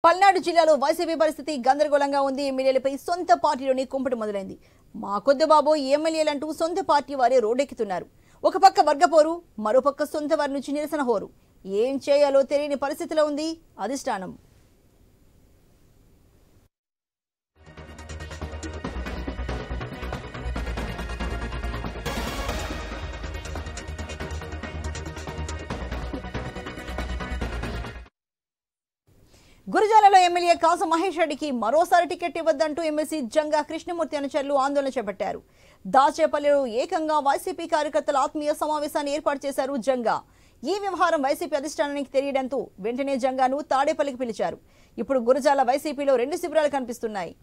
పల్నాడు జిల్లాలో వైసీపీ పరిస్థితి గందరగోళంగా ఉంది. ఎమ్మెల్యేలపై సొంత పార్టీలోని కుంపటి మొదలైంది. మా కొద్దిబాబు ఎమ్మెల్యేలంటూ సొంత పార్టీ వారే రోడ్డెక్కుతున్నారు. ఒక పక్క వర్గపోరు, మరోపక్క సొంత వారి నుంచి నిరసన హోరు. ఏం చేయాలో తెలియని పరిస్థితిలో ఉంది అధిష్టానం. గురజాలలో ఎమ్మెల్యే కాసు మహేష్ రెడ్డికి మరోసారి టికెట్ ఇవ్వద్దంటూ ఎమ్మెల్సీ జంగా కృష్ణమూర్తి అనుచరులు ఆందోళన చేపట్టారు. దాచేపల్లిలో ఏకంగా వైసీపీ కార్యకర్తల ఆత్మీయ సమావేశాన్ని ఏర్పాటు చేశారు జంగా. ఈ వ్యవహారం వైసీపీ అధిష్టానానికి తెలియడంతో వెంటనే జంగాను తాడేపల్లికి పిలిచారు. ఇప్పుడు గురజాల వైసీపీలో 2 శిబిరాలు కనిపిస్తున్నాయి.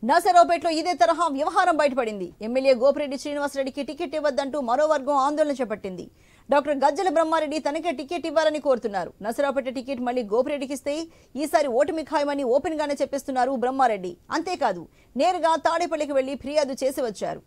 నర్సరావుపేటలో ఇదే తరహా వ్యవహారం బయటపడింది. ఎమ్మెల్యే గోపిరెడ్డి శ్రీనివాసరెడ్డికి టికెట్ ఇవ్వద్దంటూ మరో వర్గం ఆందోళన చేపట్టింది. డాక్టర్ గజ్జల బ్రహ్మారెడ్డి తనకే టికెట్ ఇవ్వాలని కోరుతున్నారు. నర్సరావుపేట టికెట్ మళ్లీ గోపిరెడ్డికి ఇస్తే ఈసారి ఓటమి ఖాయమని ఓపెన్ గానే చెప్పిస్తున్నారు బ్రహ్మారెడ్డి. అంతేకాదు, నేరుగా తాడేపల్లికి వెళ్లి ఫిర్యాదు చేసి వచ్చారు.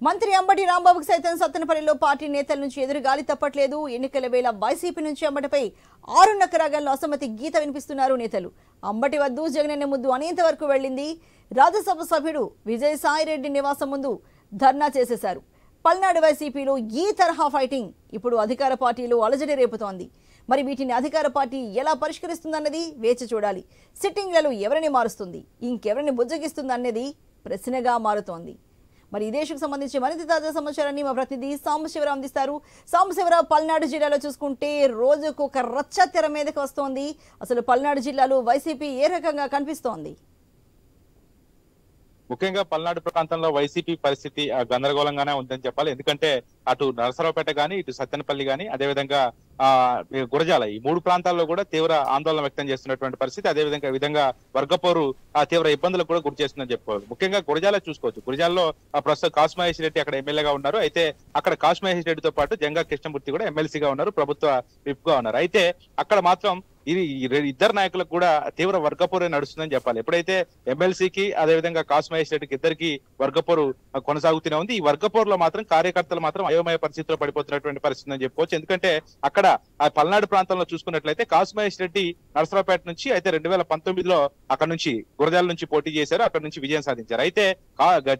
మంత్రి అంబటి రాంబాబుకు సైతం సత్తెనపల్లిలో పార్టీ నేతల నుంచి ఎదురు గాలి తప్పట్లేదు. ఎన్నికల వేళ వైసీపీ నుంచి అంబటిపై 6 నక్కరాగంలో అసమ్మతి గీత వినిపిస్తున్నారు నేతలు. అంబటి వద్దు జగనన్న ముద్దు అనేంత వరకు వెళ్లింది. రాజ్యసభ సభ్యుడు విజయసాయిరెడ్డి నివాసం ముందు ధర్నా చేసేశారు. పల్నాడు వైసీపీలో ఈ తరహా ఫైటింగ్ ఇప్పుడు అధికార పార్టీలో అలజడి రేపుతోంది. మరి వీటిని అధికార పార్టీ ఎలా పరిష్కరిస్తుందన్నది వేచి చూడాలి. సిట్టింగ్లలో ఎవరిని మారుస్తుంది, ఇంకెవరిని బుజ్జగిస్తుందన్నది ప్రశ్నగా మారుతోంది. మరి ఈ దేశకు సంబంధించి మరింత తాజా సమాచారాన్ని మా ప్రతినిధి సాంబశివరావు అందిస్తారు. సాంబశివరావు, పల్నాడు జిల్లాలో చూసుకుంటే రోజుకు ఒక రచ్చ తెర మీదకి వస్తోంది. అసలు పల్నాడు జిల్లాలో వైసీపీ ఏ రకంగా కనిపిస్తోంది? ముఖ్యంగా పల్నాడు ప్రాంతంలో వైసీపీ పరిస్థితి గందరగోళంగానే ఉందని చెప్పాలి. ఎందుకంటే అటు నరసరావుపేట గానీ, ఇటు సత్తెనపల్లి గానీ, అదేవిధంగా గురజాల, ఈ 3 ప్రాంతాల్లో కూడా తీవ్ర ఆందోళన వ్యక్తం చేస్తున్నటువంటి పరిస్థితి. అదేవిధంగా వర్గపోరు తీవ్ర ఇబ్బందులకు కూడా గురి చేస్తుందని చెప్పుకోవాలి. ముఖ్యంగా గురజాల చూసుకోవచ్చు. గురజాలలో ప్రస్తుతం కాసు మహేష్ రెడ్డి అక్కడ ఎమ్మెల్యేగా ఉన్నారు. అయితే అక్కడ కాసు మహేష్ రెడ్డితో పాటు జంగా కృష్ణమూర్తి కూడా ఎమ్మెల్సీగా ఉన్నారు, ప్రభుత్వ విప్ గా ఉన్నారు. అయితే అక్కడ మాత్రం ఇది ఇద్దరు నాయకులకు కూడా తీవ్ర వర్గపోరు నడుస్తుందని చెప్పాలి. ఎప్పుడైతే ఎమ్మెల్సీకి అదేవిధంగా కాసు మహేష్ రెడ్డికి ఇద్దరికి వర్గపోరు కొనసాగుతూనే ఉంది. ఈ వర్గపోరులో మాత్రం కార్యకర్తలు మాత్రం అయోమయ పరిస్థితిలో పడిపోతున్నటువంటి పరిస్థితి అని చెప్పుకోవచ్చు. ఎందుకంటే అక్కడ ఆ పల్నాడు ప్రాంతంలో చూసుకున్నట్లయితే కాసు మహేష్ రెడ్డి నరసరావుపేట నుంచి అయితే 2019లో అక్కడ నుంచి గురజాల నుంచి పోటీ చేశారు, అక్కడ నుంచి విజయం సాధించారు. అయితే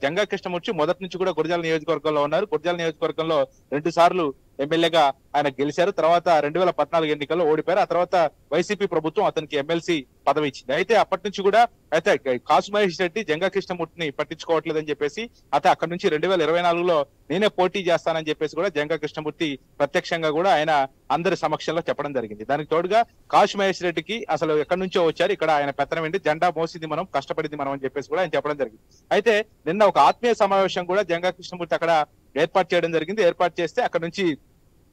జంగా కృష్ణమూర్తి మొదటి నుంచి కూడా గురజాల నియోజకవర్గంలో ఉన్నారు. గురజాల నియోజకవర్గంలో 2 సార్లు ఎమ్మెల్యేగా ఆయన గెలిచారు. తర్వాత 2014 ఎన్నికల్లో ఓడిపోయారు. ఆ తర్వాత వైసీపీ ప్రభుత్వం అతనికి ఎమ్మెల్సీ పదవి ఇచ్చింది. అయితే అప్పటి నుంచి కూడా అయితే కాసు మహేష్ రెడ్డి జంగా కృష్ణమూర్తిని పట్టించుకోవట్లేదని చెప్పేసి అయితే అక్కడ నుంచి 2024లో నేనే పోటీ చేస్తానని చెప్పేసి కూడా జంగా కృష్ణమూర్తి ప్రత్యక్షంగా కూడా ఆయన అందరి సమక్షంలో చెప్పడం జరిగింది. దానికి తోడుగా కాసు మహేష్ రెడ్డికి అసలు ఎక్కడి నుంచో వచ్చారు, ఇక్కడ ఆయన పెత్తనం ఏంటి, జెండా మోసింది మనం, కష్టపడింది మనం అని చెప్పేసి కూడా ఆయన చెప్పడం జరిగింది. అయితే నిన్న ఒక ఆత్మీయ సమావేశం కూడా జంగా కృష్ణమూర్తి అక్కడ ఏర్పాటు చేయడం జరిగింది. ఏర్పాటు చేస్తే అక్కడ నుంచి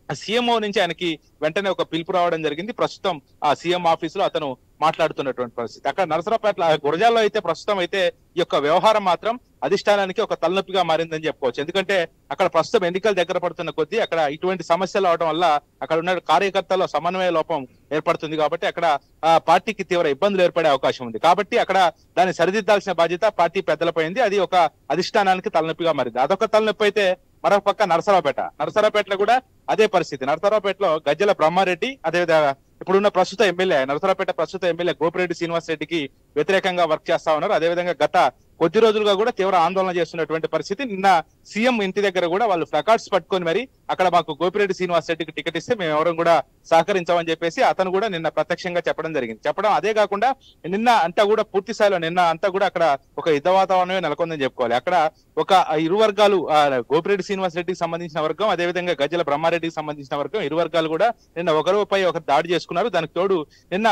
సీఎంఓ నుంచి ఆయనకి వెంటనే ఒక పిలుపు రావడం జరిగింది. ప్రస్తుతం ఆ సీఎం ఆఫీస్ లో అతను మాట్లాడుతున్నటువంటి పరిస్థితి. అక్కడ నరసరావుపేట గురజాల్లో అయితే ప్రస్తుతం అయితే ఈ యొక్క వ్యవహారం మాత్రం అధిష్టానానికి ఒక తలనొప్పిగా మారిందని చెప్పుకోవచ్చు. ఎందుకంటే అక్కడ ప్రస్తుతం ఎన్నికలు దగ్గర పడుతున్న కొద్దీ అక్కడ ఇటువంటి సమస్యలు అవడం వల్ల అక్కడ ఉన్న కార్యకర్తల సమన్వయ లోపం ఏర్పడుతుంది. కాబట్టి అక్కడ పార్టీకి తీవ్ర ఇబ్బందులు ఏర్పడే అవకాశం ఉంది. కాబట్టి అక్కడ దాన్ని సరిదిద్దాల్సిన బాధ్యత పార్టీ పెద్దలపైంది. అది ఒక అధిష్టానానికి తలనొప్పిగా మారింది. అదొక తలనొప్పి అయితే మరొక పక్క నరసరావుపేటలో కూడా అదే పరిస్థితి. నరసరావుపేటలో గజ్జల బ్రహ్మారెడ్డి, అదేవిధంగా ఇప్పుడున్న ప్రస్తుత ఎమ్మెల్యే నరసరావుపేట ప్రస్తుత ఎమ్మెల్యే గోపిరెడ్డి శ్రీనివాసరెడ్డికి వ్యతిరేకంగా వర్క్ చేస్తా ఉన్నారు. అదేవిధంగా గత కొద్ది రోజులుగా కూడా తీవ్ర ఆందోళన చేస్తున్నటువంటి పరిస్థితి. నిన్న సీఎం ఇంటి దగ్గర కూడా వాళ్ళు ప్లకార్డ్స్ పట్టుకొని మరి అక్కడ మాకు గోపిరెడ్డి శ్రీనివాసరెడ్డికి టికెట్ ఇస్తే మేము ఎవరం కూడా సహకరించామని చెప్పేసి అతను కూడా నిన్న ప్రత్యక్షంగా చెప్పడం జరిగింది. అదే కాకుండా నిన్న అంతా కూడా పూర్తి స్థాయిలో నిన్న అంతా కూడా అక్కడ ఒక యుద్ధ వాతావరణమే నెలకొందని చెప్పుకోవాలి. అక్కడ ఒక ఇరు వర్గాలు, గోపిరెడ్డి శ్రీనివాసరెడ్డికి సంబంధించిన వర్గం, అదేవిధంగా గజ్జల బ్రహ్మారెడ్డికి సంబంధించిన వర్గం, ఇరు వర్గాలు కూడా నిన్న ఒకరిపై ఒకరు దాడి చేసుకున్నారు. దానికి తోడు నిన్న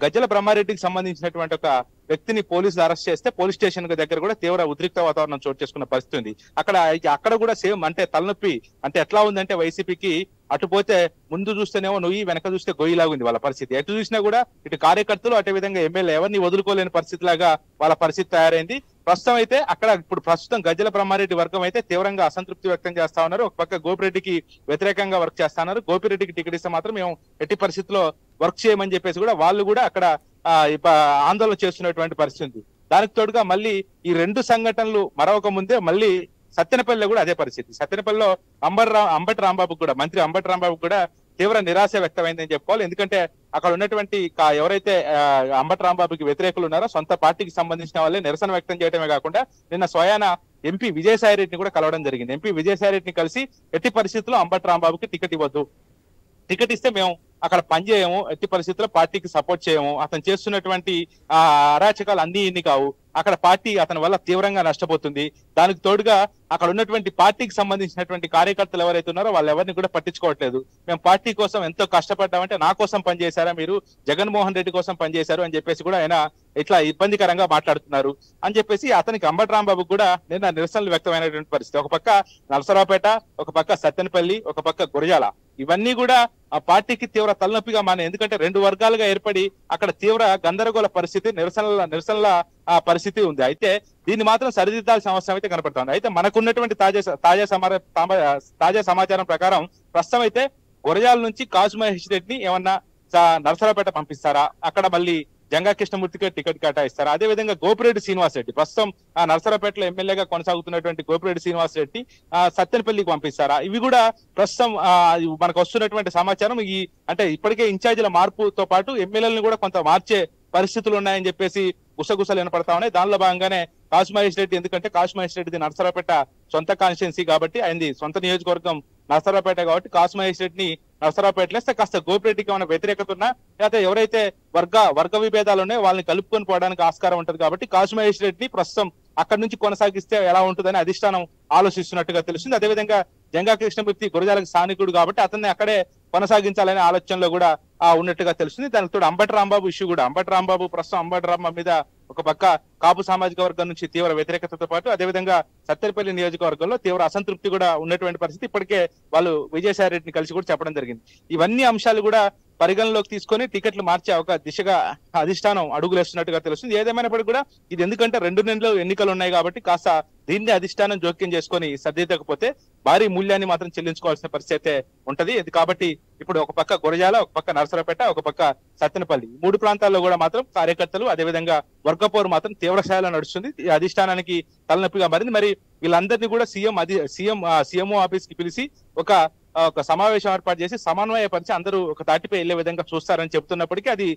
గజ్జల బ్రహ్మారెడ్డికి సంబంధించినటువంటి ఒక వ్యక్తిని పోలీసులు అరెస్ట్ చేస్తే పోలీస్ స్టేషన్ దగ్గర కూడా తీవ్ర ఉద్రిక్త వాతావరణం చోటు చేసుకున్న పరిస్థితి ఉంది. అక్కడ కూడా సేమ్ అంటే తలనొప్పి అంటే ఎట్లా ఉందంటే వైసీపీకి అటు పోతే ముందు చూస్తేనేమో నువ్వు వెనక చూస్తే గొయ్యిలాగా ఉంది వాళ్ళ పరిస్థితి. ఎటు చూసినా కూడా ఇటు కార్యకర్తలు అదే విధంగా ఎమ్మెల్యే ఎవరిని వదులుకోలేని పరిస్థితి లాగా వాళ్ళ పరిస్థితి తయారైంది. ప్రస్తుతం అయితే అక్కడ ఇప్పుడు ప్రస్తుతం గజ్జల బ్రహ్మారెడ్డి వర్గం అయితే తీవ్రంగా అసంతృప్తి వ్యక్తం చేస్తా ఉన్నారు. ఒక పక్క గోపిరెడ్డికి వ్యతిరేకంగా వర్క్ చేస్తా ఉన్నారు. గోపిరెడ్డికి టికెట్ ఇస్తే మాత్రం మేము ఎట్టి పరిస్థితుల్లో వర్క్ చేయమని చెప్పేసి కూడా వాళ్ళు కూడా అక్కడ ఆందోళన చేస్తున్నటువంటి పరిస్థితి. దానికి తోడుగా మళ్ళీ ఈ రెండు సంఘటనలు మరొక ముందే మళ్ళీ సత్తెనపల్లిలో కూడా అదే పరిస్థితి. సత్తెనపల్లిలో అంబటి రాంబాబు కూడా మంత్రి అంబటి రాంబాబు కూడా తీవ్ర నిరాశ వ్యక్తమైందని చెప్పుకోవాలి. ఎందుకంటే అక్కడ ఉన్నటువంటి ఎవరైతే అంబటి రాంబాబుకి వ్యతిరేకులు ఉన్నారో సొంత పార్టీకి సంబంధించిన వాళ్ళే నిరసన వ్యక్తం చేయడమే కాకుండా నిన్న స్వయాన ఎంపీ విజయసాయి రెడ్డిని కూడా కలవడం జరిగింది. ఎంపీ విజయసాయి రెడ్డిని కలిసి ఎట్టి పరిస్థితుల్లో అంబటి రాంబాబుకి టికెట్ ఇవ్వద్దు, టికెట్ ఇస్తే మేము అక్కడ పనిచేయము, ఎట్టి పరిస్థితుల్లో పార్టీకి సపోర్ట్ చేయము, అతను చేస్తున్నటువంటి అరాచకాలు అన్ని ఇన్ని కావు, అక్కడ పార్టీ అతని వల్ల తీవ్రంగా నష్టపోతుంది, దానికి తోడుగా అక్కడ ఉన్నటువంటి పార్టీకి సంబంధించినటువంటి కార్యకర్తలు ఎవరైతే ఉన్నారో వాళ్ళు ఎవరిని కూడా పట్టించుకోవట్లేదు, మేము పార్టీ కోసం ఎంతో కష్టపడ్డామంటే నా కోసం పనిచేశారా మీరు, జగన్మోహన్ రెడ్డి కోసం పనిచేశారు అని చెప్పేసి కూడా ఆయన ఇట్లా ఇబ్బందికరంగా మాట్లాడుతున్నారు అని చెప్పేసి అతనికి అంబటి రాంబాబు కూడా నిన్న నిరసనలు వ్యక్తమైనటువంటి పరిస్థితి. ఒక పక్క నరసరావుపేట, ఒక పక్క సత్తెనపల్లి, ఒక పక్క గురజాల, ఇవన్నీ కూడా ఆ పార్టీకి తీవ్ర తలనొప్పిగా మానే. ఎందుకంటే రెండు వర్గాలుగా ఏర్పడి అక్కడ తీవ్ర గందరగోళ పరిస్థితి, నిరసనల పరిస్థితి ఉంది. అయితే దీన్ని మాత్రం సరిదిద్దాల్సిన అవసరం అయితే కనపడుతుంది. అయితే మనకున్నటువంటి తాజా సమాచారం ప్రకారం ప్రస్తుతం అయితే గురజాల నుంచి కాసు మహేష్ రెడ్డిని ఏమన్నా నరసరావుపేట పంపిస్తారా, అక్కడ మళ్ళీ జంగా కృష్ణమూర్తికి టికెట్ కేటాయిస్తారు. అదే విధంగా గోపిరెడ్డి శ్రీనివాస్ రెడ్డి ప్రస్తుతం నరసరావుపేటలో ఎమ్మెల్యేగా కొనసాగుతున్నటువంటి గోపిరెడ్డి శ్రీనివాస్ రెడ్డి సత్తెనపల్లికి పంపిస్తారా, ఇవి కూడా ప్రస్తుతం మనకు వస్తున్నటువంటి సమాచారం. అంటే ఇప్పటికే ఇన్ఛార్జీల మార్పుతో పాటు ఎమ్మెల్యేలను కూడా కొంత మార్చే పరిస్థితులు ఉన్నాయని చెప్పేసి గుసగుసలు వినపడతా ఉన్నాయి. దానిలో భాగంగానే కాసు మహేష్ రెడ్డి, ఎందుకంటే కాసు మహేష్ రెడ్డిది నరసరావుపేట సొంత కాన్స్టిట్యున్సీ కాబట్టి, ఆయనది సొంత నియోజకవర్గం నరసరావుపేట కాబట్టి కాసు మహేష్ రెడ్డిని నరసరావుపేటలో వేస్తే కాస్త గోపిరెడ్డికి ఏమైనా వ్యతిరేకత ఉన్నా లేకపోతే ఎవరైతే వర్గ విభేదాలు ఉన్నాయో వాళ్ళని కలుపుకొని పోవడానికి ఆస్కారం ఉంటది కాబట్టి కాసు మహేష్ రెడ్డిని ప్రస్తుతం అక్కడి నుంచి కొనసాగిస్తే ఎలా ఉంటుందని అధిష్టానం ఆలోచిస్తున్నట్టుగా తెలుస్తుంది. అదేవిధంగా జంగా కృష్ణమూర్తి గురజాలకు స్థానికుడు కాబట్టి అతన్ని అక్కడే కొనసాగించాలనే ఆలోచనలో కూడా ఉన్నట్టుగా తెలుస్తుంది. దానికి తోడు అంబటి రాంబాబు ఇష్యూ కూడా, అంబటి రాంబాబు ప్రస్తుతం అంబటి రాంబాబు మీద ఒక పక్క కాపు సామాజిక వర్గం నుంచి తీవ్ర వ్యతిరేకతతో పాటు అదేవిధంగా సత్తెనపల్లి నియోజకవర్గంలో తీవ్ర అసంతృప్తి కూడా ఉన్నటువంటి పరిస్థితి. ఇప్పటికే వాళ్ళు విజయసాయి రెడ్డిని కలిసి కూడా చెప్పడం జరిగింది. ఇవన్నీ అంశాలు కూడా పరిగణలోకి తీసుకొని టికెట్లు మార్చే ఒక దిశగా అధిష్టానం అడుగులేస్తున్నట్టుగా తెలుస్తుంది. ఏదేమైనప్పటికీ కూడా ఇది ఎందుకంటే 2 నెలలు ఎన్నికలు ఉన్నాయి కాబట్టి కాస్త దీన్ని అధిష్టానం జోక్యం చేసుకొని సర్దిద్దకపోతే భారీ మూల్యాన్ని మాత్రం చెల్లించుకోవాల్సిన పరిస్థితి అయితే ఉంటది. ఇది కాబట్టి ఇప్పుడు ఒక పక్క గురజాల, ఒక పక్క నరసరావుపేట, ఒక పక్క సత్తెనపల్లి, 3 ప్రాంతాల్లో కూడా మాత్రం కార్యకర్తలు అదేవిధంగా వర్గపోరు మాత్రం తీవ్ర స్థాయిలో నడుస్తుంది. ఈ అధిష్టానానికి తలనొప్పిగా మారింది. మరి వీళ్ళందరినీ కూడా సీఎంఓ ఆఫీస్ కి పిలిచి ఒక సమావేశం ఏర్పాటు చేసి సమన్వయపరిచి అందరూ ఒక తాటిపై వెళ్లే విధంగా చూస్తారని చెప్తున్నప్పటికీ అది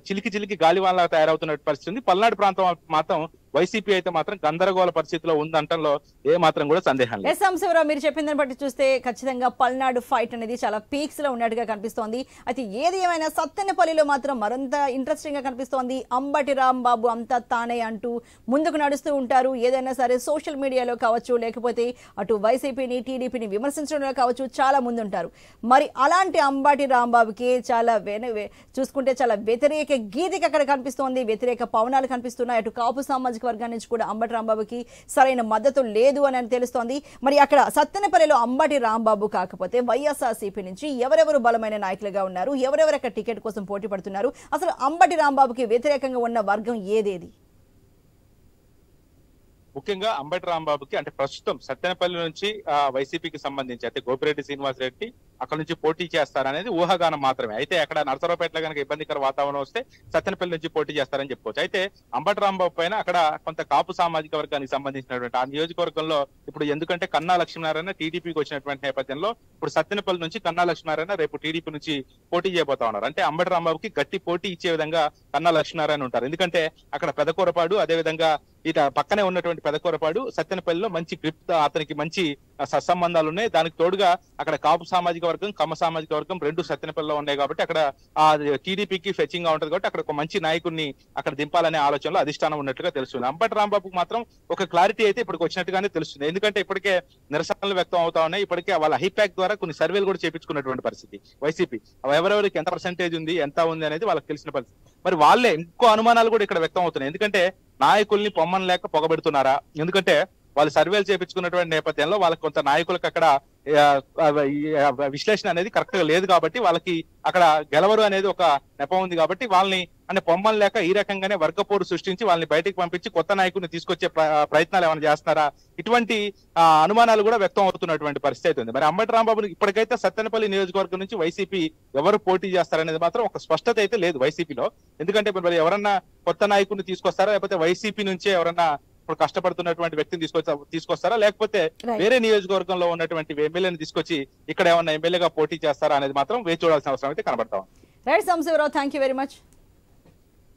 చిలికి గాలివాన్లా తయారవుతున్న పరిస్థితి ఉంది. పల్నాడు ప్రాంతం మాత్రం వైసీపీ అయితే మాత్రం గందరగోళ పరిస్థితిలో ఉందంటంలో ఏ మాత్రం కూడా సందేహం లేదు. శంశవరావు, మీరు చెప్పిన దాన్ని బట్టి చూస్తే ఖచ్చితంగా పల్నాడు ఫైట్ అనేది చాలా పీక్స్ లో ఉన్నట్టుగా కనిపిస్తోంది. అయితే ఏది ఏమైనా సత్తెనపల్లిలో మాత్రం మరింత ఇంట్రెస్టింగ్ గా కనిపిస్తోంది. అంబటి రాంబాబు అంతా తానే అంటూ ముందుకు నడుస్తూ ఉంటారు. ఏదైనా సరే సోషల్ మీడియాలో కావచ్చు, లేకపోతే అటు వైసీపీని టీడీపీని విమర్శించడంలో కావచ్చు, చాలా ముందు ఉంటారు. మరి అలాంటి అంబటి రాంబాబుకి చూసుకుంటే చాలా వ్యతిరేక గీతిక అక్కడ కనిపిస్తోంది, వ్యతిరేక పవనాలు కనిపిస్తున్నాయి. అటు కాపు సామాజిక వర్గం నుంచి కూడా అంబటి రాంబాబుకి సరైన మద్దతు లేదు అని తెలుస్తోంది. మరి అక్కడ సత్తెనపల్లిలో అంబటి రాంబాబు కాకపోతే వైఎస్ఆర్సీపీ నుంచి ఎవరెవరు బలమైన నాయకులుగా ఉన్నారు, ఎవరెవరు అక్కడ టికెట్ కోసం పోటీ పడుతున్నారు, అసలు అంబటి రాంబాబుకి వ్యతిరేకంగా ఉన్న వర్గం ఏదేది? ముఖ్యంగా అంబటి రాంబాబుకి అంటే ప్రస్తుతం సత్తెనపల్లి నుంచి వైసీపీకి సంబంధించి అయితే గోపిరెడ్డి శ్రీనివాస్ రెడ్డి అక్కడ నుంచి పోటీ చేస్తారనేది ఊహాగానం మాత్రమే. అయితే అక్కడ నరసరావుపేటలో కనుక ఇబ్బందికర వాతావరణం వస్తే సత్తెనపల్లి నుంచి పోటీ చేస్తారని చెప్పుకోవచ్చు. అయితే అంబటి రాంబాబు పైన అక్కడ కొంత కాపు సామాజిక వర్గానికి సంబంధించినటువంటి ఆ నియోజకవర్గంలో ఇప్పుడు ఎందుకంటే కన్నా లక్ష్మీనారాయణ టీడీపీకి వచ్చినటువంటి నేపథ్యంలో ఇప్పుడు సత్తెనపల్లి నుంచి కన్నా లక్ష్మీనారాయణ రేపు టీడీపీ నుంచి పోటీ చేయబోతా ఉన్నారు. అంటే అంబటి రాంబాబుకి గట్టి పోటీ ఇచ్చే విధంగా కన్నా లక్ష్మీనారాయణ ఉంటారు. ఎందుకంటే అక్కడ పెదకూరపాడు అదేవిధంగా ఇట పక్కనే ఉన్నటువంటి పెదకూరపాడు సత్తెనపల్లిలో మంచి గ్రిప్, అతనికి మంచి సత్సంబంధాలు ఉన్నాయి. దానికి తోడుగా అక్కడ కాపు సామాజిక వర్గం, కమ్మ సామాజిక వర్గం రెండు సత్తెనపల్లిలో ఉన్నాయి కాబట్టి అక్కడ ఆ టీడీపీకి ఫెచింగ్ గా ఉంటది కాబట్టి అక్కడ ఒక మంచి నాయకుడిని అక్కడ దింపాలనే ఆలోచనలో అధిష్టానం ఉన్నట్టుగా తెలుస్తుంది. అంబటి రాంబాబుకు మాత్రం ఒక క్లారిటీ అయితే ఇప్పటికి వచ్చినట్టుగానే తెలుస్తుంది. ఎందుకంటే ఇప్పటికే నిరసనలు వ్యక్తం అవుతా ఉన్నాయి. ఇప్పటికే వాళ్ళ హైప్యాక్ ద్వారా కొన్ని సర్వేలు కూడా చేపించుకున్నటువంటి పరిస్థితి వైసీపీ. ఎవరెవరికి ఎంత పర్సెంటేజ్ ఉంది, ఎంత ఉంది అనేది వాళ్ళకి తెలిసిన పరిస్థితి. మరి వాళ్ళే ఇంకో అనుమానాలు కూడా ఇక్కడ వ్యక్తం అవుతున్నాయి. ఎందుకంటే నాయకుల్ని పొమ్మని లేక పొగబెడుతున్నారా? ఎందుకంటే వాళ్ళు సర్వేలు చేపించుకున్నటువంటి నేపథ్యంలో వాళ్ళకి కొంత నాయకులకు అక్కడ విశ్లేషణ అనేది కరెక్ట్ గా లేదు కాబట్టి వాళ్ళకి అక్కడ గెలవరు అనేది ఒక నెపం ఉంది కాబట్టి వాళ్ళని అంటే పొమ్మని లేక ఈ రకంగానే వర్గపోరు సృష్టించి వాళ్ళని బయటికి పంపించి కొత్త నాయకుడిని తీసుకొచ్చే ప్రయత్నాలు ఏమైనా చేస్తున్నారా? ఇటువంటి అనుమానాలు కూడా వ్యక్తం అవుతున్నటువంటి పరిస్థితి ఉంది. మరి అంబటి రాంబాబుని ఇప్పటికైతే సత్తెనపల్లి నియోజకవర్గం నుంచి వైసీపీ ఎవరు పోటీ చేస్తారనేది మాత్రం ఒక స్పష్టత అయితే లేదు వైసీపీలో. ఎందుకంటే మరి ఎవరన్నా కొత్త నాయకుడిని తీసుకొస్తారా, లేకపోతే వైసీపీ నుంచే ఎవరన్నా ఇప్పుడు కష్టపడుతున్నటువంటి వ్యక్తిని తీసుకొస్తారా, లేకపోతే వేరే నియోజకవర్గంలో ఉన్నటువంటి ఎమ్మెల్యేని తీసుకొచ్చి ఇక్కడ ఏమన్నా ఎమ్మెల్యేగా పోటీ చేస్తారా అనేది మాత్రం వేచి చూడాల్సిన అవసరం అయితే కనబడతాం. Right Sambasivarao, thank you very much.